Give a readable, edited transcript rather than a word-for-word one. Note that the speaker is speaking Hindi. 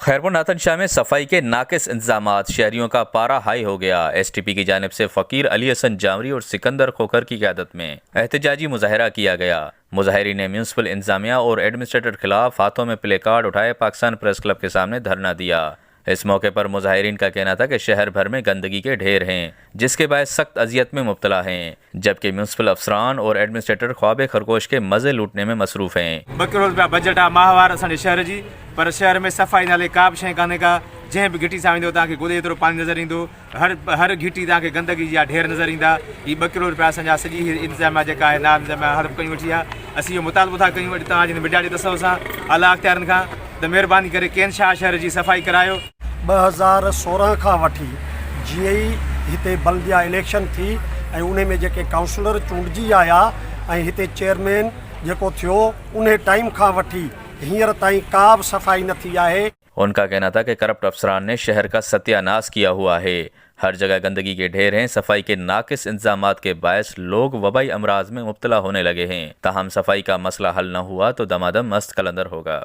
खैरपुर नाथन शाह में सफाई के नाकिस इंतजामात, शहरियों का पारा हाई हो गया। एसटीपी की जानिब से फकीर अली हसन जामरी और सिकंदर खोखर की क़यादत में एहतजाजी मुजाहरा किया गया। मुजाहिरीन ने म्यूनसिपल इंतजामिया और एडमिनिस्ट्रेटर खिलाफ हाथों में प्ले कार्ड उठाए पाकिस्तान प्रेस क्लब के सामने धरना दिया। इस मौके पर मुजाहिरीन का कहना था कि शहर भर में गंदगी के ढेर हैं, जिसके बायस सख्त अजियत में मुब्तला हैं, जबकि म्यूनसिपल अफसरान और एडमिनिस्ट्रेटर ख्वाब खरगोश के मजे लूटने में मसरूफ़ हैं। बजट आहे माहवार असांजे शहर जी, पर शहर में सफ़ाई नाले का बि शइ कान्हे का। जंहिं बि घिटी सां वेंदो तव्हांखे गुदे एतिरो पानी नज़र ईंदो, हर घिटी तव्हांखे गंदगी जा ढेर नज़र ईंदा। ही 2 करोड़ रुपया असांजा सॼी इंतज़ामिया जेका आहे ना इंतज़ामिया हड़प कयूं वेठी आहे। असीं इहो मुतालबो था कयूं अॼु तव्हांजे मीडिया जे तसव सां आला अख़्तियारनि खां त महिरबानी करे केनशाह शहर जी सफ़ाई करायो। 2016 खां वठी जीअं ई हिते बल्दिया इलेक्शन थी ऐं उन में जेके काउंसलर चूंडिजी आया ऐं हिते चेयरमैन जेको थियो, उन टाइम खां वठी हींअर ताईं का बि सफ़ाई न थी आहे। उनका कहना था कि करप्ट अफसरान ने शहर का सत्यानाश किया हुआ है। हर जगह गंदगी के ढेर हैं। सफाई के नाकिस इंतजामात के बायस लोग वबाई अमराज में मुब्तला होने लगे हैं। ताहम सफाई का मसला हल न हुआ तो दमादम मस्त कलंदर होगा।